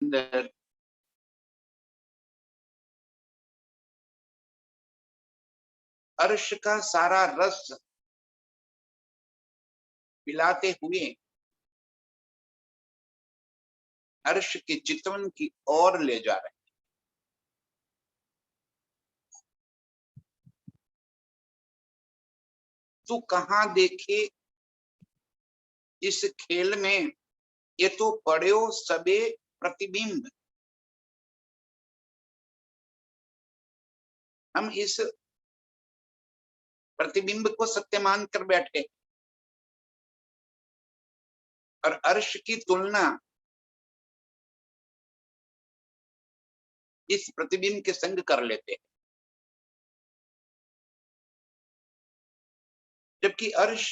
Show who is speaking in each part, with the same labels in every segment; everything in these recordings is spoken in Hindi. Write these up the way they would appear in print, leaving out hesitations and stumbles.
Speaker 1: अंदर अर्श का सारा रस पिलाते हुए अर्श के चितवन की ओर ले जा रहे हैं। तू कहां देखे इस खेल में, ये तो पड़ो सबे प्रतिबिंब। हम इस प्रतिबिंब को सत्य मान कर बैठे और अर्श की तुलना इस प्रतिबिंब के संग कर लेते हैं, जबकि अर्श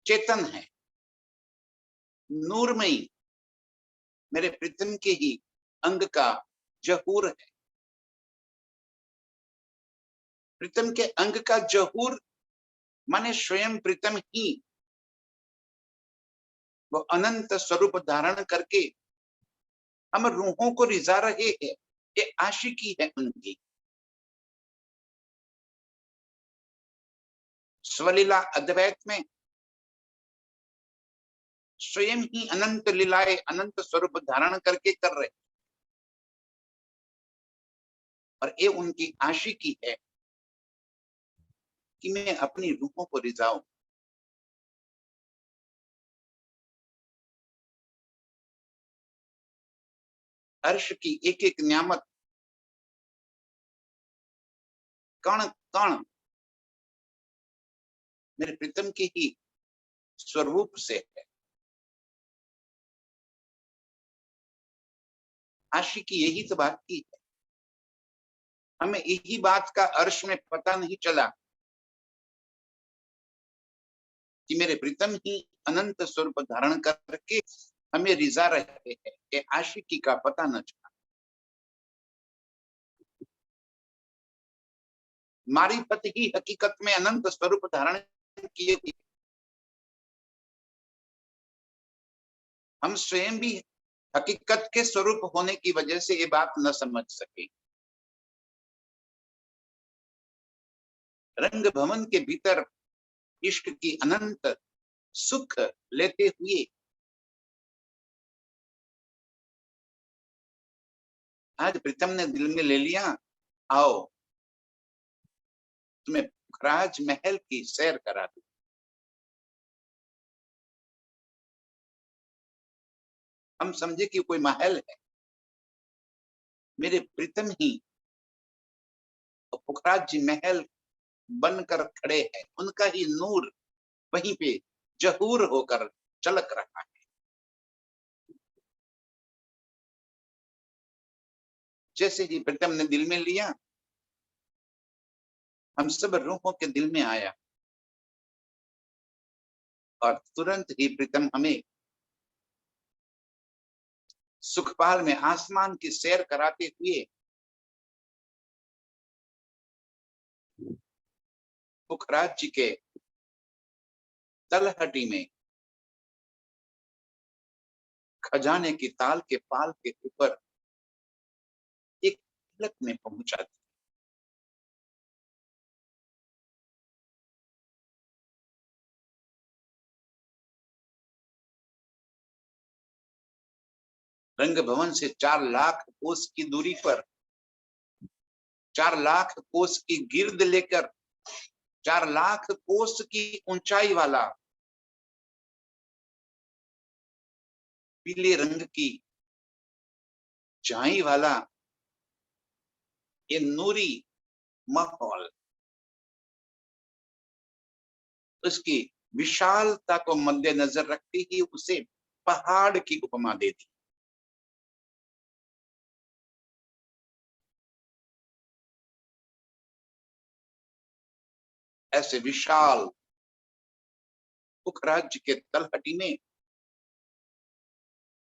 Speaker 1: चेतन है, नूरमयी, मेरे प्रीतम के ही अंग का जहूर है। प्रीतम के अंग का जहूर माने स्वयं प्रीतम ही वो अनंत स्वरूप धारण करके हम रूहों को रिझा रहे हैं। ये आशिकी है उनकी। स्वलीला अद्वैत में स्वयं ही अनंत लीलाएं अनंत स्वरूप धारण करके कर रहे, और ये उनकी आशिकी है कि मैं अपनी रूहों को रिझाऊं। अर्श की एक एक न्यामत कण कण मेरे प्रीतम के ही स्वरूप से है। आशिकी यही तो बात की है। हमें यही बात का अर्श में पता नहीं चला कि मेरे प्रीतम ही अनंत स्वरूप धारण करके हमें रिझा रहे हैं। ये आशिकी का पता न चला। मारिफत ही हकीकत में अनंत स्वरूप धारण किए हुए। हम स्वयं भी हकीकत के स्वरूप होने की वजह से ये बात न समझ सके। रंग भवन के भीतर इश्क की अनंत सुख लेते हुए आज प्रीतम ने दिल में ले लिया, आओ तुम्हें पुखराज महल की सैर करा दूं। हम समझे कि कोई महल है, मेरे प्रीतम ही पुखराज जी महल बनकर खड़े हैं। उनका ही नूर वहीं पे जहूर होकर चलक रहा है। जैसे ही प्रीतम ने दिल में लिया, हम सब रूहों के दिल में आया और तुरंत ही प्रीतम हमें सुखपाल में आसमान की सैर कराते हुए पुखराज जी के तलहटी में खजाने की ताल के पाल के ऊपर एक झलक में पहुंचा दिया। रंग भवन से 4 लाख कोस की दूरी पर 4 लाख कोस की गिर्द लेकर 4 लाख कोस की ऊंचाई वाला पीले रंग की चाई वाला ये नूरी माहौल, उसकी विशालता को मद्देनजर रखते ही उसे पहाड़ की उपमा दे दी। ऐसे विशाल पुखराज के तलहटी में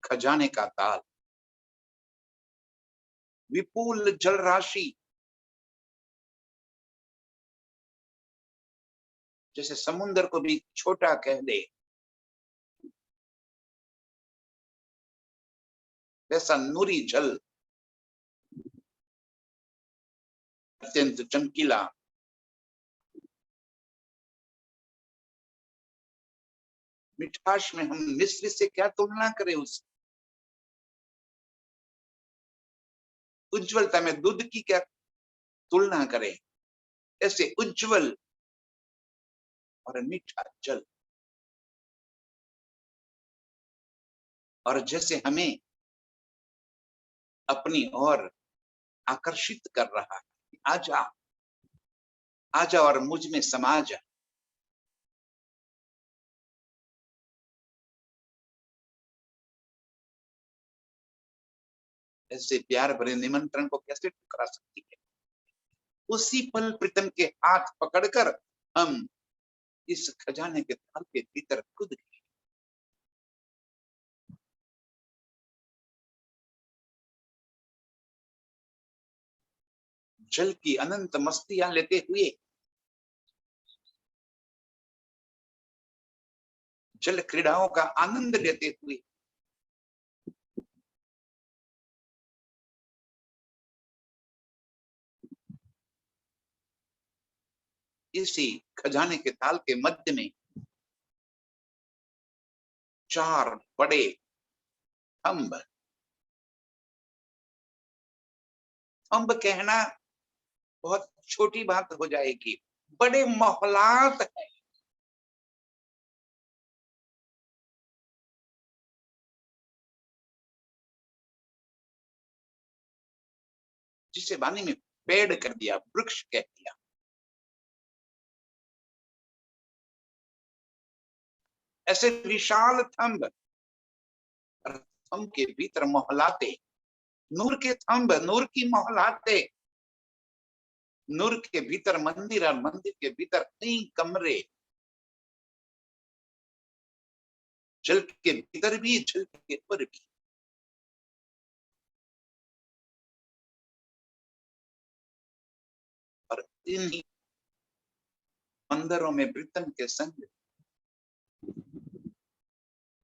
Speaker 1: खजाने का ताल, विपुल जल राशि, जैसे समुद्र को भी छोटा कह दे, वैसा नूरी जल, अत्यंत चमकीला, मिठास में हम मिश्री से क्या तुलना करें, उस उज्जवलता में दूध की क्या तुलना करें। ऐसे उज्जवल और मीठा जल, और जैसे हमें अपनी ओर आकर्षित कर रहा है, आजा आजा और मुझ में समा जा। ऐसे प्यार भरे निमंत्रण को कैसे ठुकरा सकती है। उसी पल प्रीतम के हाथ पकड़कर हम इस खजाने के ताल के भीतर कूद गए। जल की अनंत मस्तियां लेते हुए, जल क्रीड़ाओं का आनंद लेते हुए, इसी खजाने के ताल के मध्य में 4 बड़े खम्भ, खम्भ कहना बहुत छोटी बात हो जाएगी, बड़े मोहलात है। जिसे वाणी में पेड़ कर दिया, वृक्ष कह दिया। ऐसे विशाल थंब, थंब के भीतर मोहलाते, नूर के थंब, नूर की मोहलाते, नूर के भीतर मंदिर और मंदिर के भीतर कई कमरे, जल के भीतर भी, जल के ऊपर भी। और इन्हीं मंदिरों में प्रीतम के संग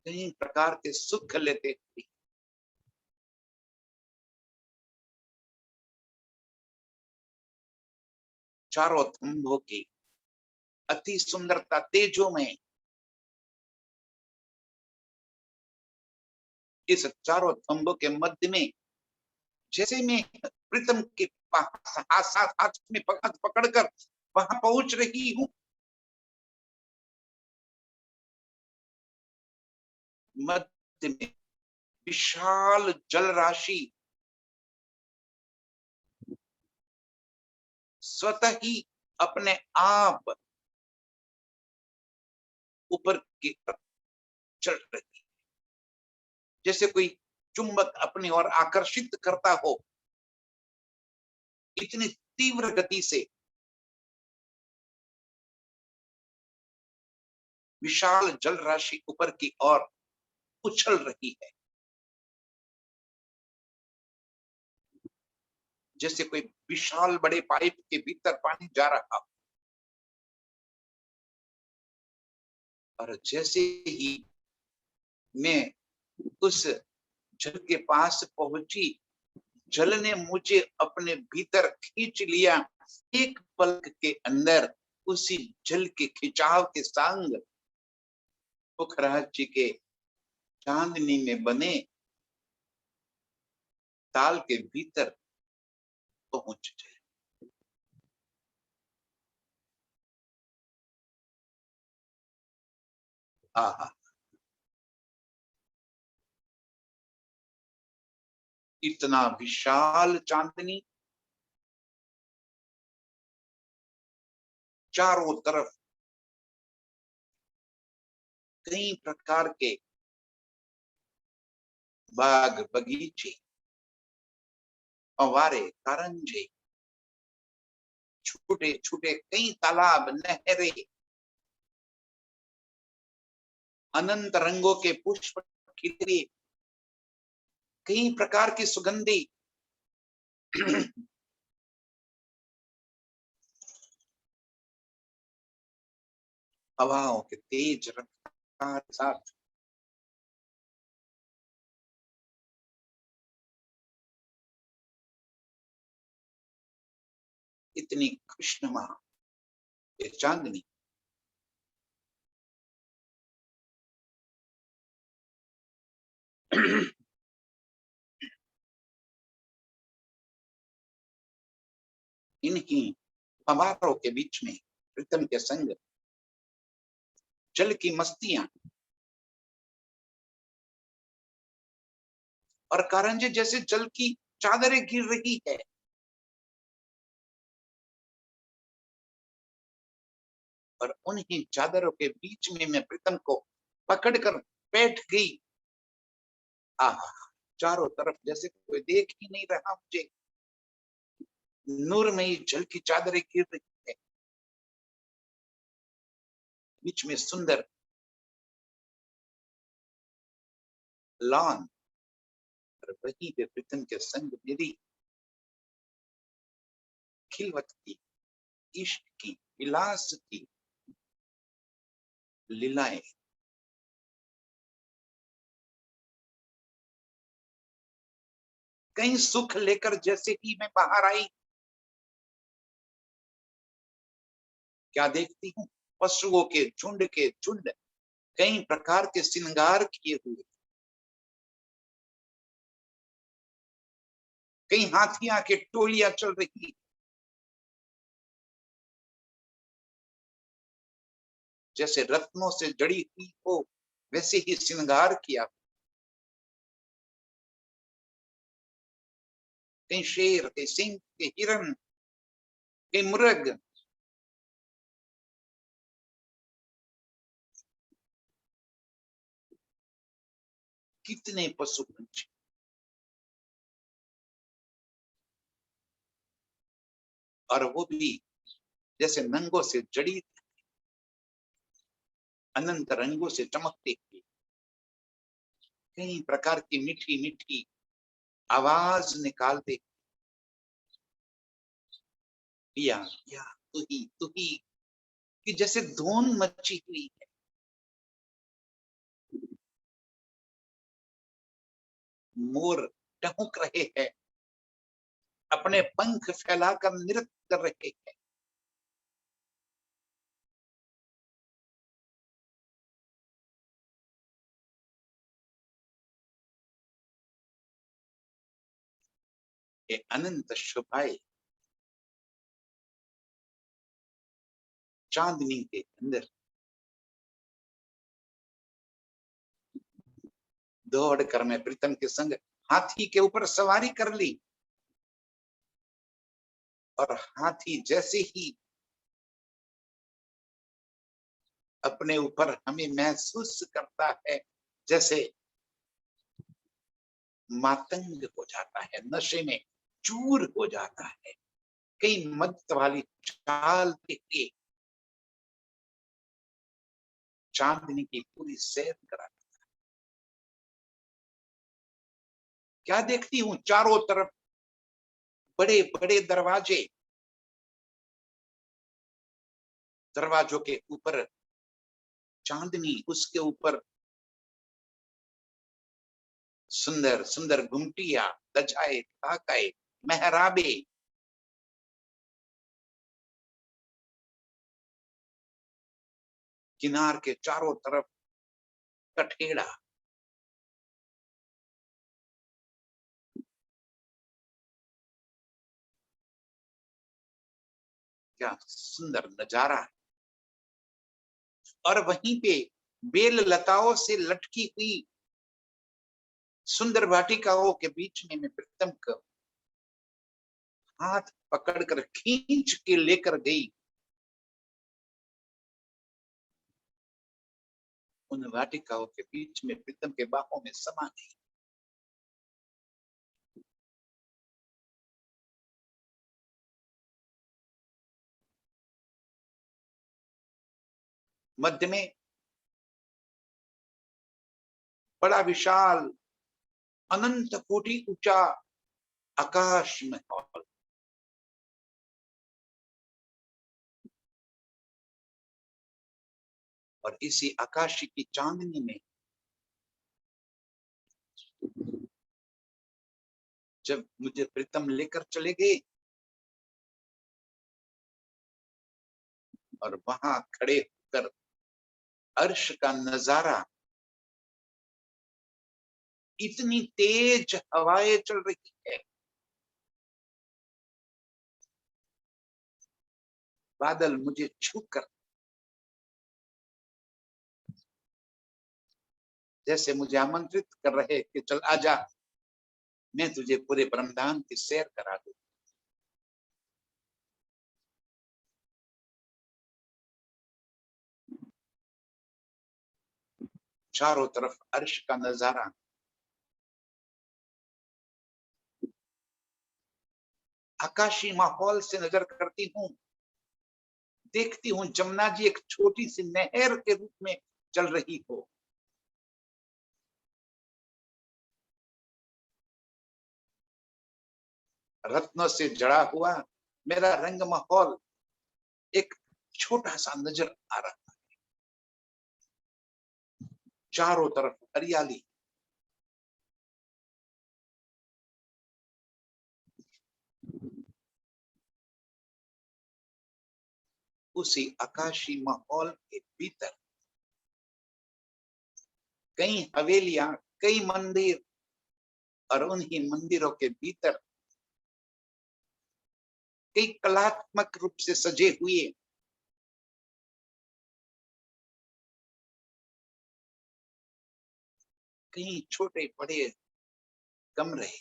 Speaker 1: कई प्रकार के सुख लेते हुए, चारों थंभों की अति सुंदरता, तेजों में, इस चारों थंभों के मध्य में जैसे मैं प्रीतम के साथ हाथ में पकड़कर वहां पहुंच रही हूं, मध्य में विशाल जल राशि स्वतः ही अपने आप ऊपर की तरफ चढ़ रही, जैसे कोई चुंबक अपनी ओर आकर्षित करता हो, इतनी तीव्र गति से विशाल जल राशि ऊपर की ओर उछल रही है, जैसे कोई विशाल बड़े पाइप के भीतर पानी जा रहा हो। और जैसे ही मैं उस जल के पास पहुंची, जल ने मुझे अपने भीतर खींच लिया। एक पलक के अंदर उसी जल के खिंचाव के संग पुखराज जी के चांदनी में बने ताल के भीतर पहुंच गए। आहा, इतना विशाल चांदनी, चारों तरफ कई प्रकार के बाग बगीचे, फव्वारे, कारंजे, छोटे छोटे कई तालाब, नहरें, अनंत रंगों के पुष्प खिले, कई प्रकार की सुगंधी हवाओं के तेज रफ्तार के साथ इतनी खुशनुमा ये चांदनी। इन्हीं फवारों के बीच में प्रीतम के संग जल की मस्तियां और कारंजे जैसे जल की चादरें गिर रही है। और उन्हीं चादरों के बीच में मैं प्रीतम को पकड़कर बैठ गई। आह, चारों तरफ जैसे कोई देख ही नहीं रहा मुझे। नूरमयी जल की चादरें गिर रही है, बीच में सुंदर लॉन, और वहीं पे प्रीतम के संग मेरी खिलवत की, इश्क की, विलास की लीलाएं। कहीं सुख लेकर जैसे ही मैं बाहर आई, क्या देखती हूँ? पशुओं के झुंड कई प्रकार के श्रृंगार किए हुए, कई हाथियां के टोलियां चल रही, जैसे रत्नों से जड़ी हुई हो वैसे ही श्रृंगार किया। कहीं शेर, कहीं सिंह, कहीं हिरण, कहीं मुर्ग, कितने पशु पंछी, और वो भी जैसे नंगों से जड़ी, अनंत रंगों से चमकते हुए, कई प्रकार की मीठी मीठी आवाज निकालते, पिया पिया तू ही कि जैसे धूम मची हुई है। मोर टहुक रहे हैं, अपने पंख फैलाकर नृत्य कर रहे हैं। ये अनंत शोभाएं चांदनी के अंदर दौड़ कर मैं प्रीतम के संग हाथी के ऊपर सवारी कर ली, और हाथी जैसे ही अपने ऊपर हमें महसूस करता है, जैसे मातंग हो जाता है, नशे में चूर हो जाता है। कई मत वाली चाल के चांदनी की पूरी सैर करा। क्या देखती हूँ? चारों तरफ बड़े बड़े दरवाजे, दरवाजों के ऊपर चांदनी, उसके ऊपर सुंदर सुंदर घुमटिया, दजाए, ताकाए, मेहराबे, किनार के चारों तरफ कठेड़ा, क्या सुंदर नजारा है। और वहीं पे बेल लताओं से लटकी हुई सुंदर वाटिकाओं के बीच में मैं प्रीतम का हाथ पकड़कर खींच के लेकर गई। उन वाटिकाओं के बीच में प्रीतम के बाहों में समा गई। मध्य में बड़ा विशाल अनंत कोटि ऊंचा आकाश में हॉल, और इसी आकाश की चांदनी में जब मुझे प्रीतम लेकर चले गए, और वहां खड़े होकर अर्श का नजारा, इतनी तेज हवाएं चल रही है, बादल मुझे छूकर जैसे मुझे आमंत्रित कर रहे कि चल आजा, मैं तुझे पूरे ब्रह्मांड की सैर करा दूं। चारों तरफ अर्श का नजारा, आकाशी माहौल से नजर करती हूँ, देखती हूँ जमुना जी एक छोटी सी नहर के रूप में चल रही हो। रत्नों से जड़ा हुआ मेरा रंग माहौल एक छोटा सा नजर आ रहा, चारों तरफ हरियाली। उसी आकाशी माहौल के भीतर कई हवेलियां, कई मंदिर, और उन्हीं मंदिरों के भीतर कई कलात्मक रूप से सजे हुए कई छोटे बड़े कमरे,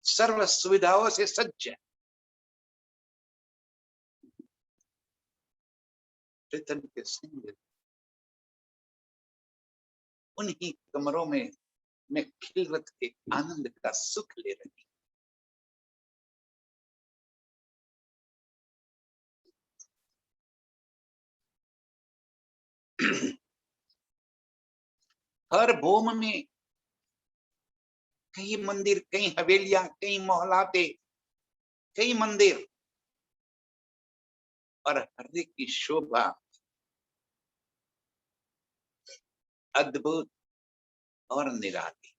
Speaker 1: सर्व सुविधाओं से सज्ज। प्रीतम के संग उन्हीं कमरों में मैं खिलवत के आनंद का सुख ले रही। हर भूम में कई मंदिर, कई हवेलियां, कई मोहल्लाते, कई मंदिर, और हर एक की शोभा अद्भुत और निराली।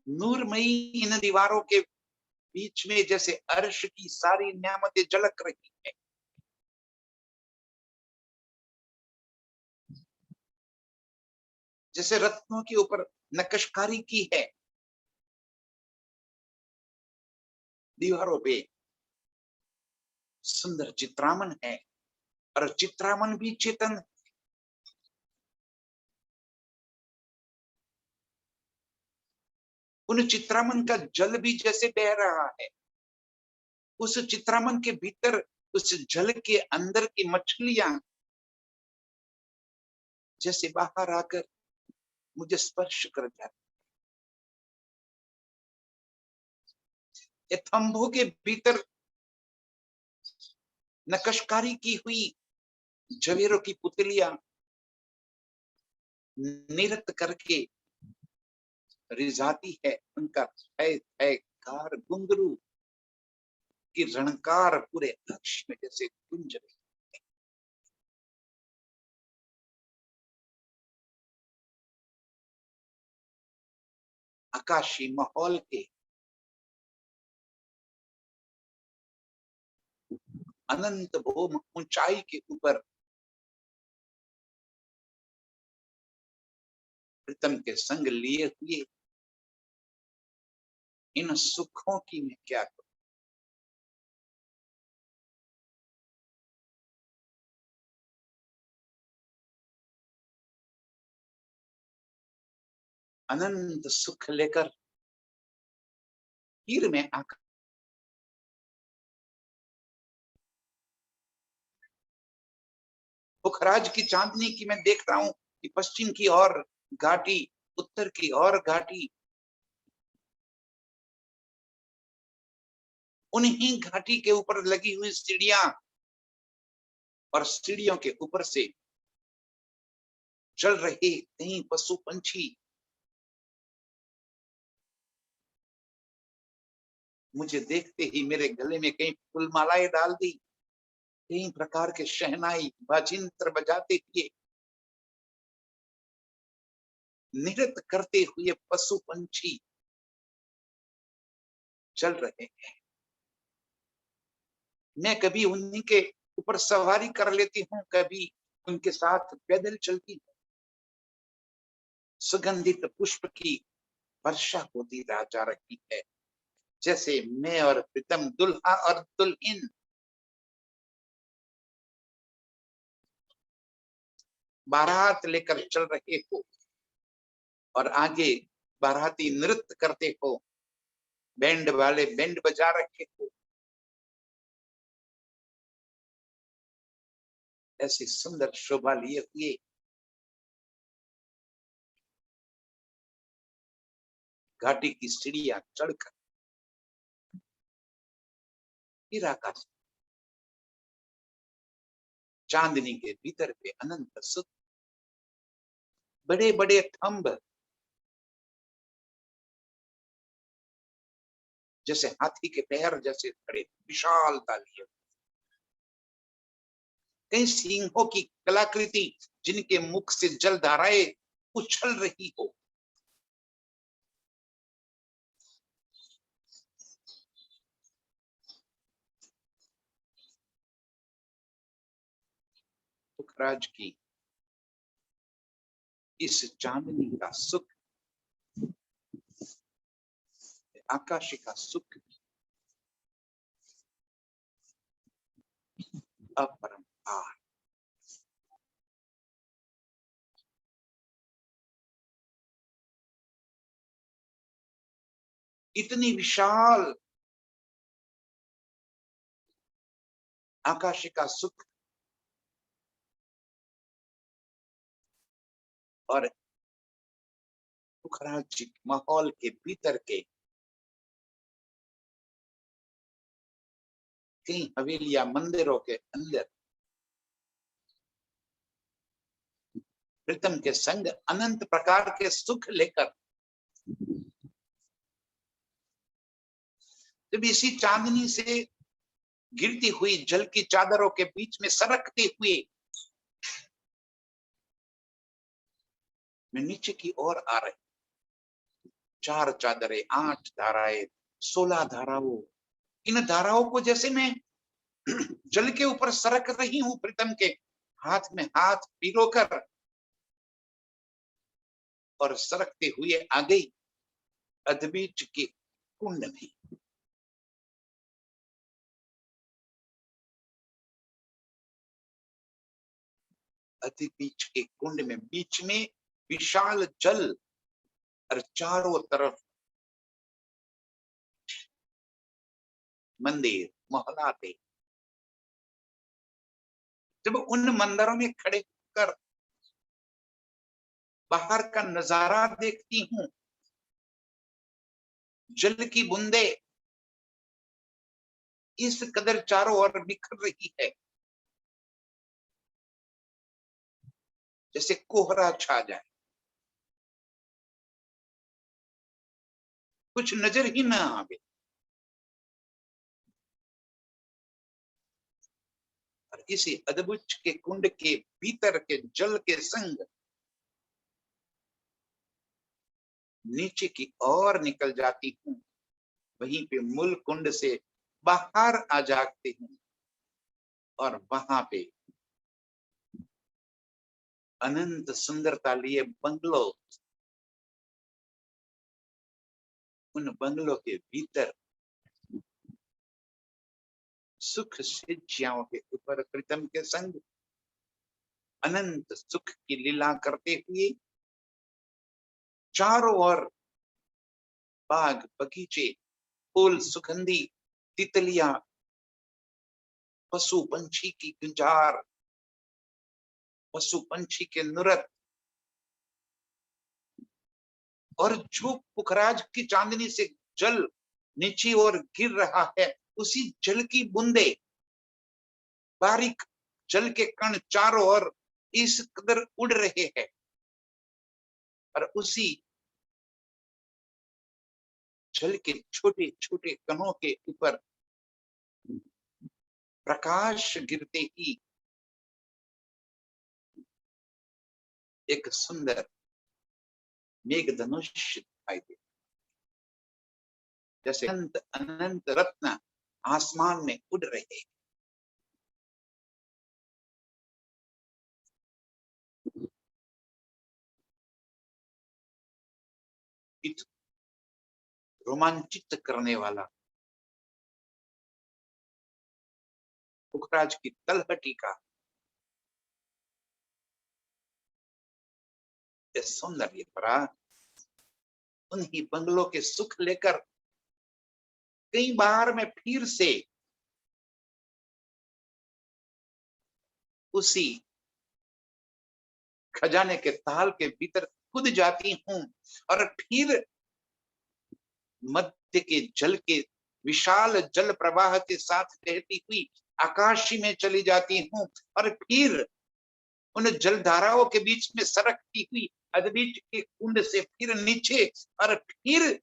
Speaker 1: नूरमयी इन दीवारों के बीच में जैसे अर्श की सारी नेमतें झलक रही है। जैसे रत्नों के ऊपर नक्काशी की है दीवारों पे, सुंदर चित्रामन है, और चित्रामन भी चेतन। उन चित्रामन का जल भी जैसे बह रहा है, उस चित्रामन के भीतर, उस जल के अंदर की मछलियां जैसे बाहर आकर मुझे स्पर्श कर जाती। थंभों के भीतर नक्काशी की हुई जवेरों की पुतलियां नृत्य करके रिझाती है। उनका है कार घुंघरू की रणकार पूरे लक्ष्य में जैसे गुंज रही। आकाशी माहौल के अनंत भूम ऊंचाई के ऊपर प्रीतम के संग लिए हुए इन सुखों की मैं क्या करूं। अनंत सुख लेकर फिर मैं आकर बुखराज की चांदनी की मैं देख रहा हूं कि पश्चिम की ओर घाटी, उत्तर की ओर घाटी, उन्हीं घाटी के ऊपर लगी हुई सीढ़ियां, और सीढ़ियों के ऊपर से चल रहे कई पशु पंछी मुझे देखते ही मेरे गले में कई फूलमालाएं डाल दी, कई प्रकार के शहनाई बाजिंत्र बजाते हुए नृत्य करते हुए पशु पंछी चल रहे हैं। मैं कभी उन्हीं के ऊपर सवारी कर लेती हूँ, कभी उनके साथ पैदल चलती हूँ। सुगंधित पुष्प की वर्षा होती जा रही है, जैसे मैं और प्रीतम दुल्हा और दुल्हन बारात लेकर चल रहे हो और आगे बाराती नृत्य करते हो, बैंड वाले बैंड बजा रहे हो। ऐसी सुंदर शोभा लिए हुए घाटी की सीढ़ियां चढ़कर फिर आकाश, चांदनी के भीतर पे अनंत सुख, बड़े बड़े थंब जैसे हाथी के पैर जैसे खड़े, विशालता लिए, कई सिंहों की कलाकृति जिनके मुख से जल धाराएं उछल रही हो। सुखराज की इस चांदनी का सुख, आकाश का सुख अपरंपार। इतनी विशाल आकाश का सुख और सुखराज माहौल के भीतर के कई हवेलियां मंदिरों के अंदर प्रीतम के संग अनंत प्रकार के सुख लेकर, जब इसी चांदनी से गिरती हुई जल की चादरों के बीच में सरकते हुए मैं नीचे की ओर आ रही, 4 चादरें, 8 धाराएं, 16 धाराओं, इन धाराओं को जैसे मैं जल के ऊपर सरक रही हूं, प्रीतम के हाथ में हाथ पिरोकर और सरकते हुए आ गई अधबीच के कुंड में। अधबीच के कुंड में बीच में विशाल जल और चारों तरफ मंदिर मोहल्लाते। जब उन मंदिरों में खड़े होकर बाहर का नजारा देखती हूं, जल की बूंदे इस कदर चारों ओर बिखर रही है, जैसे कोहरा छा जाए, कुछ नजर ही ना आवे। और इसी अद्भुत के कुंड के भीतर के जल के संग नीचे की ओर निकल जाती हूँ, वहीं पे मूल कुंड से बाहर आ जाती हूँ और वहां पे अनंत सुंदरता लिए बंगलो, उन बंगलों के भीतर सुख सिज्जियाओं के ऊपर प्रीतम के संग अनंत सुख की लीला करते हुए चारों ओर बाग बगीचे, फूल सुगंधी, तितलियां, पशु पंछी की गुंजार, पशु पंछी के नृत्य, और जो पुखराज की चांदनी से जल नीचे और गिर रहा है, उसी जल की बूंदे, बारीक जल के कण चारों ओर इस कदर उड़ रहे हैं और उसी जल के छोटे छोटे कणों के ऊपर प्रकाश गिरते ही एक सुंदर मेघधनुष दिखाई दे, जैसे अनंत अनंत रत्न आसमान में उड़ रहे हैं। इत रोमांचित करने वाला पुखराज की तलहटी का ये सौंदर्य भरा उन्हीं बंगलों के सुख लेकर कई बार मैं फिर से उसी खजाने के ताल के भीतर कूद जाती हूँ और फिर मध्य के जल के विशाल जल प्रवाह के साथ बहती हुई आकाशी में चली जाती हूँ और फिर उन जल धाराओं के बीच में सरकती हुई अदबीच के कुंड से फिर नीचे और फिर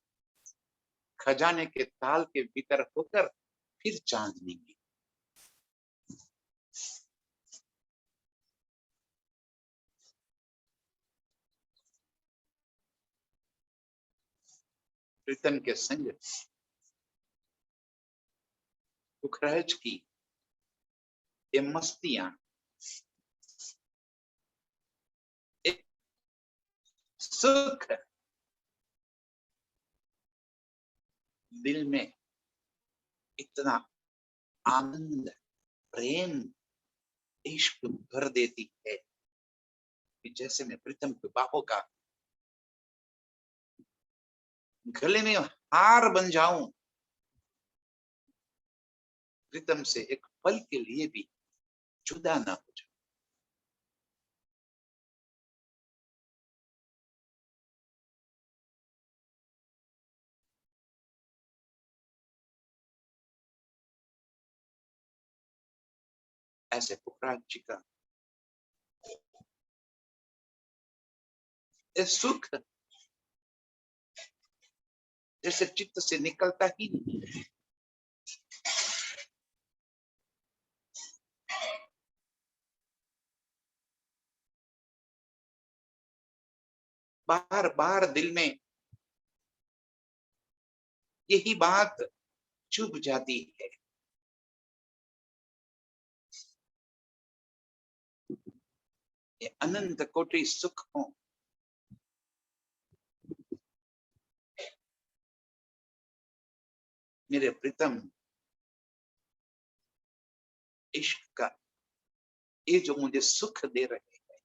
Speaker 1: खजाने के ताल के भीतर होकर फिर चांदनी में। प्रीतम के संग पुखराज की ये मस्तियां एक सुख दिल में इतना आनंद प्रेम इश्क भर देती है कि जैसे मैं प्रीतम के बाहों का गले में हार बन जाऊं, प्रीतम से एक पल के लिए भी जुदा ना हो जाऊं। ऐसे पुखराज जी का ये सुख जैसे चित्त से निकलता ही नहीं। बार बार दिल में यही बात चुभ जाती है। ये अनंत कोटि सुख हो, मेरे प्रीतम इश्क का ये जो मुझे सुख दे रहे हैं,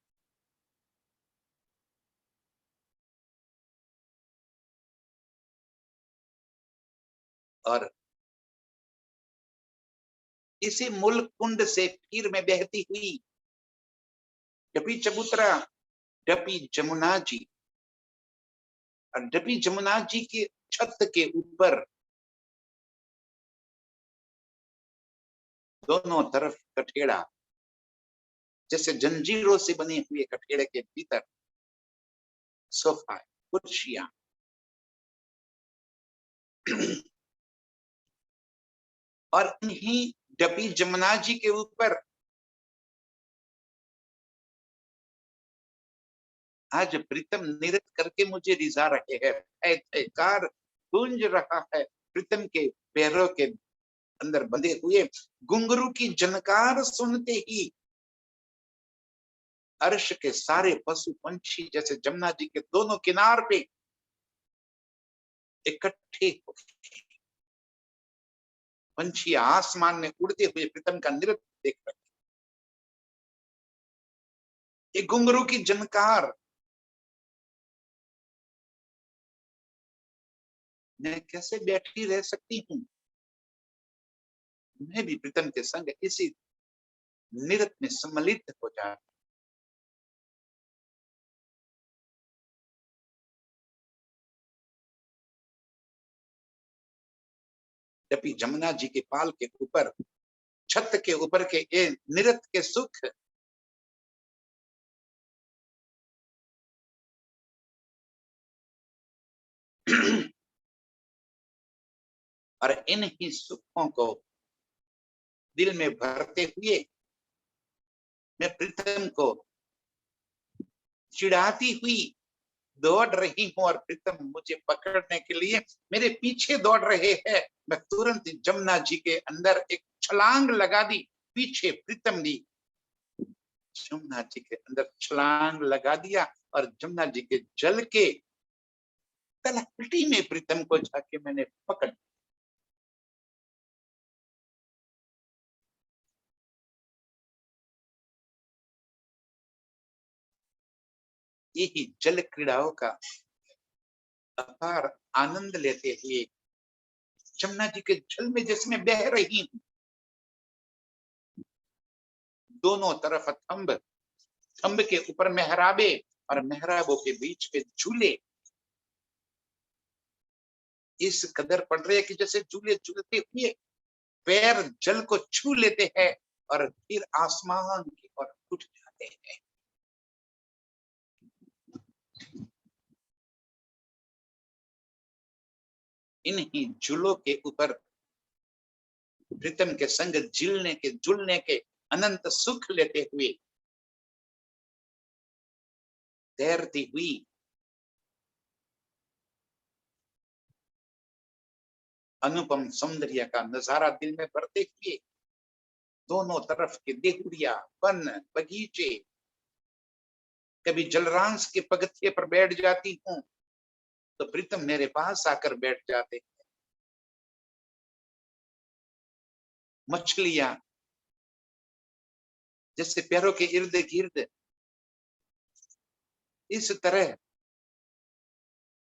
Speaker 1: और इसी मूल कुंड से फिर में बहती हुई डपी चबूतरा डपी जमुना जी और डपी जमुना जी के छत के ऊपर दोनों तरफ कठेड़ा, जैसे जंजीरों से बने हुए कठेड़े के भीतर सोफा कुर्सियां और इन्हीं डपी जमुना जी के ऊपर आज प्रीतम नृत्य करके मुझे रिझा रहे हैं। ऐकार गूंज रहा है प्रीतम के पैरों के अंदर बंधे हुए घुंघरू की झनकार सुनते ही अर्श के सारे पशु पंछी जैसे जमुना जी के दोनों किनार पे इकट्ठे हो गए। पंछी आसमान में उड़ते हुए प्रीतम का नृत्य देख रहे। ये घुंघरू की झनकार मैं कैसे बैठी रह सकती हूँ। मैं भी प्रीतम के संग इसी नृत्य में सम्मिलित हो जा। जबकि जमुना जी के पाल के ऊपर छत के ऊपर के ये नृत्य के सुख और इन ही सुखों को दिल में भरते हुए मैं प्रीतम को चिढ़ाती हुई दौड़ रही हूँ और प्रीतम मुझे पकड़ने के लिए मेरे पीछे दौड़ रहे हैं। मैं तुरंत जमुना जी के अंदर एक छलांग लगा दी। पीछे प्रीतम ने जमुना जी के अंदर छलांग लगा दिया और जमुना जी के जल के तलहटी में प्रीतम को जाके मैंने पकड़, यही जल क्रीड़ाओं का अपार आनंद लेते हुए जमुना जी के जल में जिसमें बह रही हूं, दोनों तरफ थंब, थंब के ऊपर मेहराबे और मेहराबों के बीच पे झूले इस कदर पड़ रहे हैं कि जैसे झूले झूलते हुए पैर जल को छू लेते हैं और फिर आसमान की ओर उठ जाते हैं। इन्हीं झूलों के ऊपर प्रीतम के संग झूलने के अनंत सुख लेते हुए तैरती हुई अनुपम सौंदर्य का नजारा दिल में भरते हुए दोनों तरफ के देहुरिया वन बगीचे, कभी जलरांस के पगथिये पर बैठ जाती हूँ तो प्रीतम मेरे पास आकर बैठ जाते। मछलियां जैसे पैरों के इर्द गिर्द इस तरह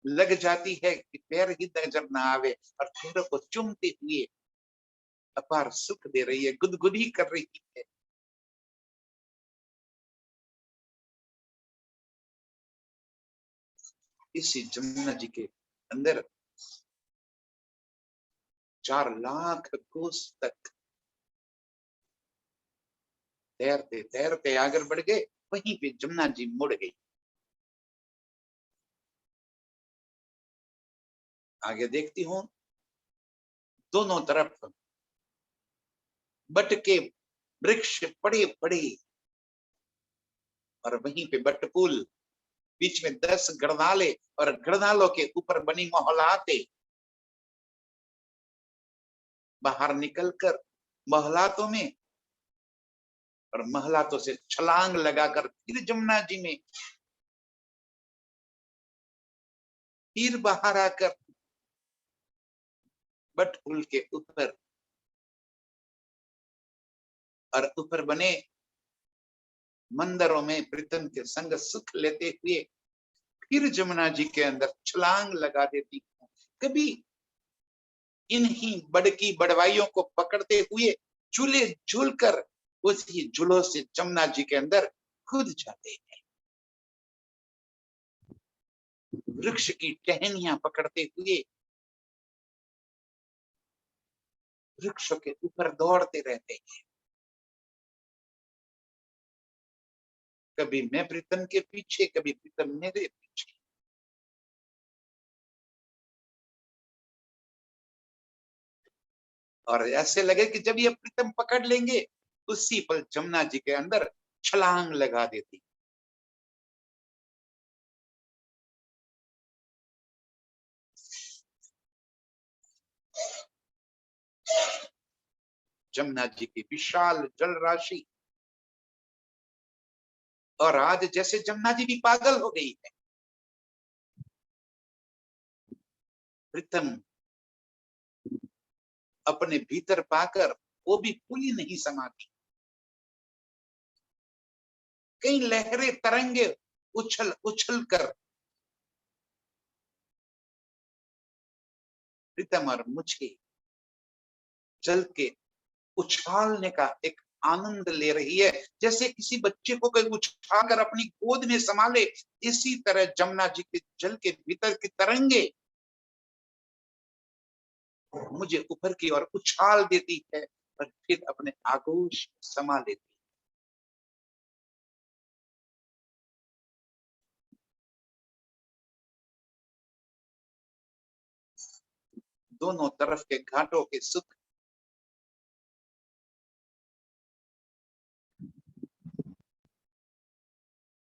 Speaker 1: लग जाती है कि पैर ही नजर ना आवे और पैरों को चूमते हुए अपार सुख दे रही है, गुदगुदी कर रही है। इसी जमुना जी के अंदर 4 लाख कोस तक तैरते तैरते आगे बढ़ गए। वहीं पे जमुना जी मुड़ गई। आगे देखती हूं दोनों तरफ बट के वृक्ष पड़े पड़े और वहीं पे बटपुल, बीच में 10 गढ़नाले और गढ़नालों के ऊपर बनी मोहलाते। बाहर निकलकर मोहलातों में और महलातों से छलांग लगाकर फिर जमुना जी में, फिर बाहर आकर बटपुल के ऊपर और ऊपर बने मंदिरों में प्रीतम के संग सुख लेते हुए फिर जमुना जी के अंदर छलांग लगा देती हूँ। कभी इन्हीं बड़की बड़वाइयों को पकड़ते हुए झूले झूलकर उसी झूलों से जमुना जी के अंदर कूद जाते हैं। वृक्ष की टहनियां पकड़ते हुए वृक्षों के ऊपर दौड़ते रहते हैं। कभी मैं प्रीतम के पीछे, कभी प्रीतम मेरे पीछे। और ऐसे लगे कि जब ये प्रीतम पकड़ लेंगे उसी पल जमुना जी के अंदर छलांग लगा देती। जमुना जी की विशाल जल राशि, और आज जैसे जमुना जी भी पागल हो गई है। प्रीतम अपने भीतर पाकर वो भी फूली नहीं समाती। कई लहरें तरंगे उछल उछल कर प्रीतम और मुझे जल के उछालने का एक आनंद ले रही है, जैसे किसी बच्चे को कोई उछालकर अपनी गोद में संभाले। इसी तरह जमुना जी के जल के भीतर की तरंगे मुझे ऊपर की ओर उछाल देती है और फिर अपने आगोश समा लेती। दोनों तरफ के घाटों के सुख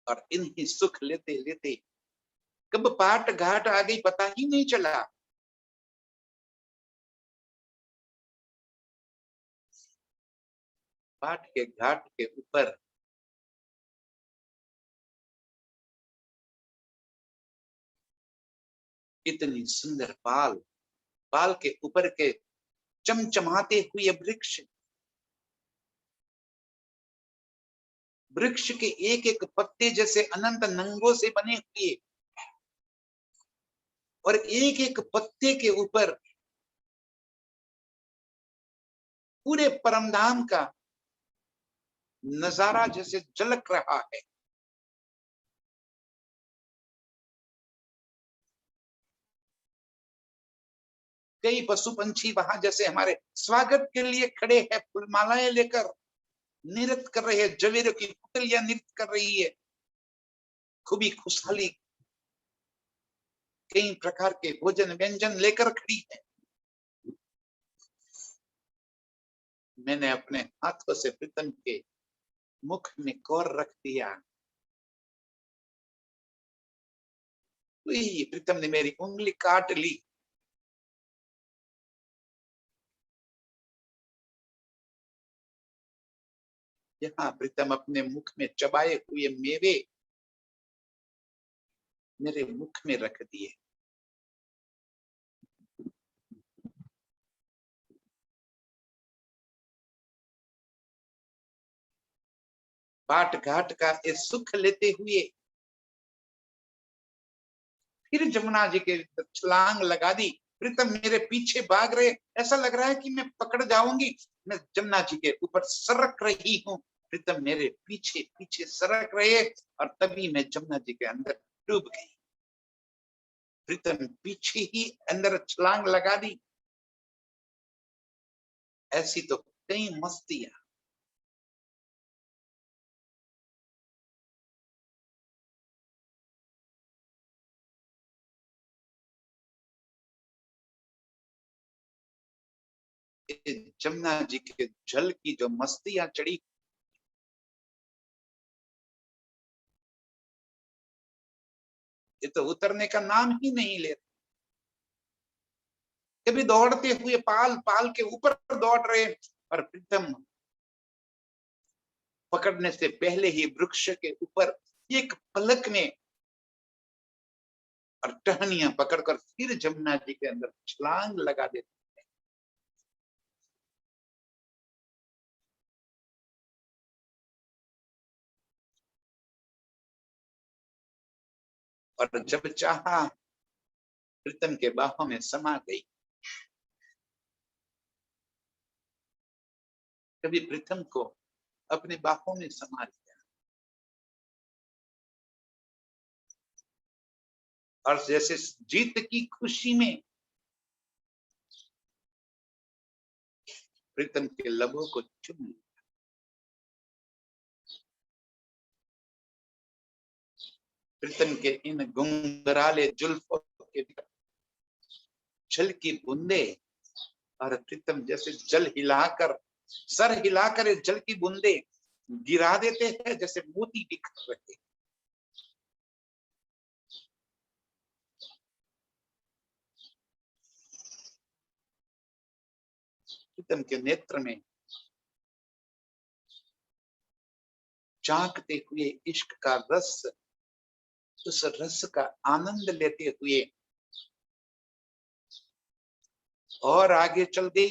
Speaker 1: और इन्हीं सुख लेते लेते कब पाट घाट आ गई पता ही नहीं चला। पाट के घाट के ऊपर इतनी सुंदर पाल, पाल के ऊपर के चमचमाते हुए वृक्ष, वृक्ष के एक एक पत्ते जैसे अनंत नंगों से बने हुए, और एक एक पत्ते के ऊपर पूरे परमधाम का नजारा जैसे झलक रहा है। कई पशु पंछी वहां जैसे हमारे स्वागत के लिए खड़े हैं, फूलमालाएं लेकर नृत्य कर रहे हैं, जवेरों की पुतलियां नृत्य कर रही है, खूबी खुशहाली कई प्रकार के भोजन व्यंजन लेकर खड़ी है। मैंने अपने हाथों से प्रीतम के मुख में कौर रख दिया। प्रीतम ने मेरी उंगली काट ली। यहाँ प्रीतम अपने मुख में चबाए हुए मेवे मेरे मुख में रख दिए। बाट घाट का ये सुख लेते हुए फिर जमुना जी के छलांग लगा दी। प्रीतम मेरे पीछे भाग रहे, ऐसा लग रहा है कि मैं पकड़ जाऊंगी। मैं जमुना जी के ऊपर सरक रही हूँ, प्रीतम मेरे पीछे पीछे सरक रहे, और तभी मैं जमुना जी के अंदर डूब गई। प्रीतम पीछे ही अंदर छलांग लगा दी। ऐसी तो कई मस्तियां। जमुना जी के जल की जो मस्तियां चढ़ी, ये तो उतरने का नाम ही नहीं ले। कभी दौड़ते हुए पाल पाल के ऊपर दौड़ रहे, और प्रीतम पकड़ने से पहले ही वृक्ष के ऊपर एक पलक में और टहनियां पकड़कर फिर जमुना जी के अंदर छलांग लगा देते। और जब चाहा प्रीतम के बाहों में समा गई। कभी प्रीतम को अपने बाहों में समा लिया, और जैसे जीत की खुशी में प्रीतम के लबों को चूम लिया। प्रीतम के इन गुंगराले जुल्फों के जल की बूंदे, और प्रीतम जैसे जल हिलाकर, सर हिलाकर जल की बूंदे गिरा देते हैं जैसे मोती बिखर रहे। प्रीतम के नेत्र में झांकते हुए इश्क का रस, उस रस का आनंद लेते हुए और आगे चल गई।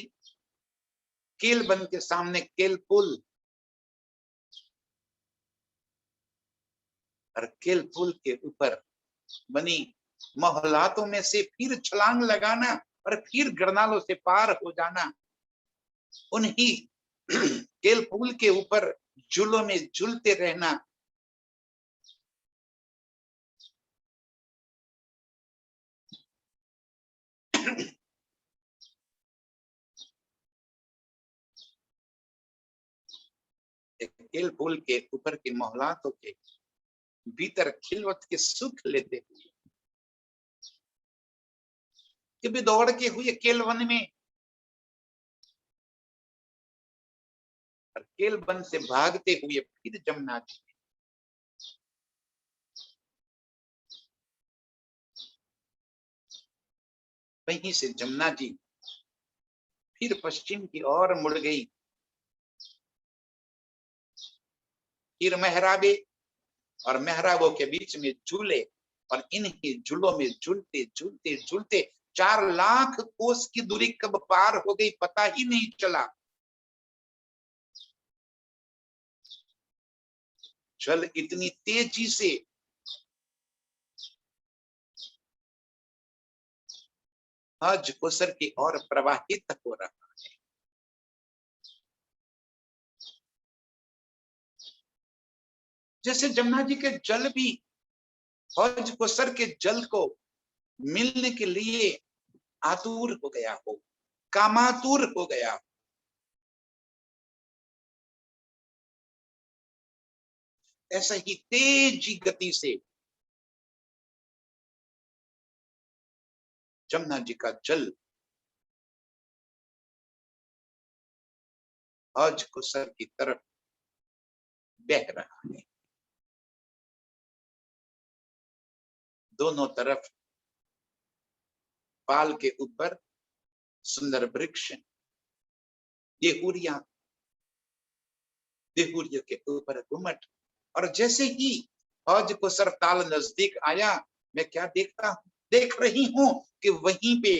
Speaker 1: केलबन के सामने केल पुल, और केल पुल के ऊपर बनी मोहल्लातों में से फिर छलांग लगाना, और फिर गरनालों से पार हो जाना। उन्हीं केल पुल के ऊपर झूलों में झूलते रहना। केल पुल के ऊपर की मोहल्लातों के भीतर खिलवत के सुख लेते हुए, कभी दौड़ के हुए केलवन में, और केलवन से भागते हुए फिर जमुना जी, वहीं से जमुना जी फिर पश्चिम की ओर मुड़ गई। फिर मेहराबे और मेहराबों के बीच में झूले, और इन्हीं झूलों में झूलते झूलते झूलते 4 लाख कोस की दूरी कब पार हो गई पता ही नहीं चला। जल इतनी तेजी से हज कोसर की ओर प्रवाहित हो रहा है। जैसे जमुना जी के जल भी हज कोसर के जल को मिलने के लिए आतुर हो गया हो, कामातुर हो गया हो। ऐसा ही तेजी गति से जमुना जी का जल हज कोसर की तरफ बह रहा है। दोनों तरफ पाल के ऊपर सुंदर वृक्ष, देहुरिया, देहुरिया के ऊपर घुमट। और जैसे ही हज कोसर ताल नजदीक आया, मैं क्या देख रही हूं कि वहीं पे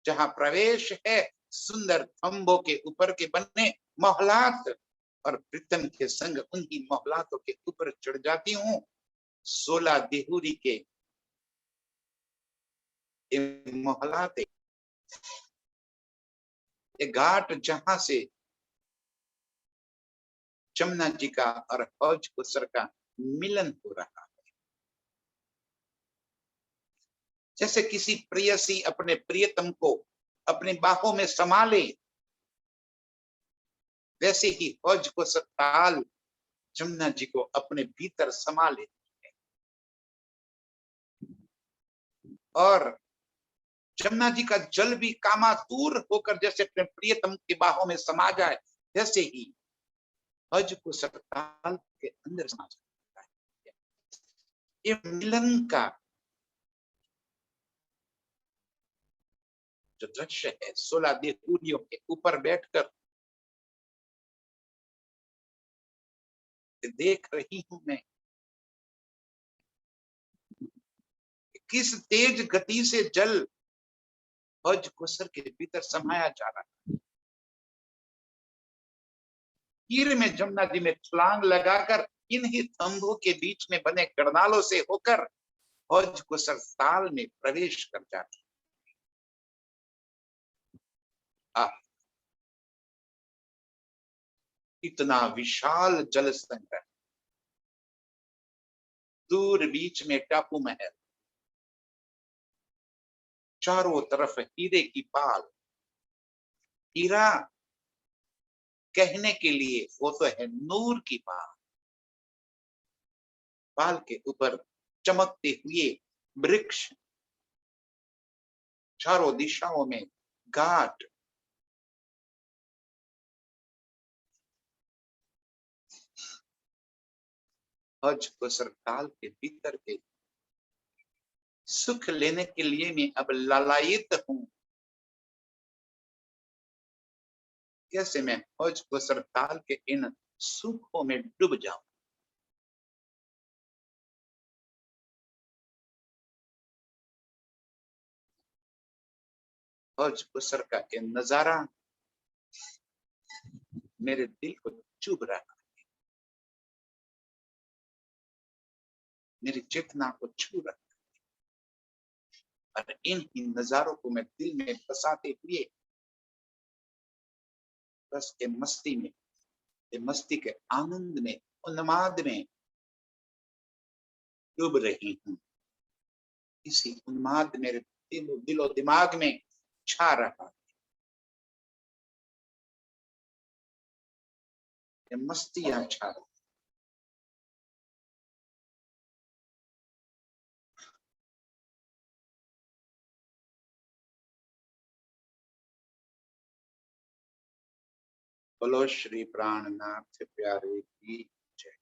Speaker 1: जहां प्रवेश है, सुंदर खंभों के ऊपर के बने महलात, और प्रीतम के संग उन्हीं महलातों के ऊपर चढ़ जाती हूँ। 16 देहुरी के महलाते, घाट जहां से जमुना जी का और हौज कोसर का मिलन हो रहा है। जैसे किसी प्रियसी अपने प्रियतम को अपनी बाहों में समा ले, वैसे ही हौज कोसर ताल जमुना जी को अपने भीतर समा लेती है। और जमुना जी का जल भी कामातुर होकर जैसे अपने प्रियतम की बाहों में समा जाए, वैसे ही हज कोसर ताल के अंदर समा जाता है। ये मिलन का जो दृश्य है, 16 देहुरियों के ऊपर बैठकर देख रही हूं मैं, किस तेज गति से जल हज कोसर के भीतर समाया जा रहा है। तीर में जमुना जी में छलांग लगाकर इन्हीं थंभों के बीच में बने करनालों से होकर हज कोसर ताल में प्रवेश कर जाती। इतना विशाल जल संग्रह, दूर बीच में टापू महल, चारों तरफ हीरे की पाल। हीरा कहने के लिए वो तो है नूर की पाल। पाल के ऊपर चमकते हुए वृक्ष, चारों दिशाओं में घाट, हज कोसर ताल के भीतर के सुख लेने के लिए मैं अब लालायित हूं। कैसे मैं हज कोसर ताल के इन सुखों में डूब जाऊं। हज कोसर का ये नजारा मेरे दिल को चुभ रहा है, मेरी चेतना को छू रहा है। और इन नजारों को मैं दिल में बसाते हुए बस के मस्ती में, ये मस्ती के आनंद में, उन्माद में डूब रही हूं। इसी उन्माद मेरे दिलो दिमाग में छा रहा है। ये मस्तियां छा रही। बोलो श्री प्राणनाथ प्यारे की जय।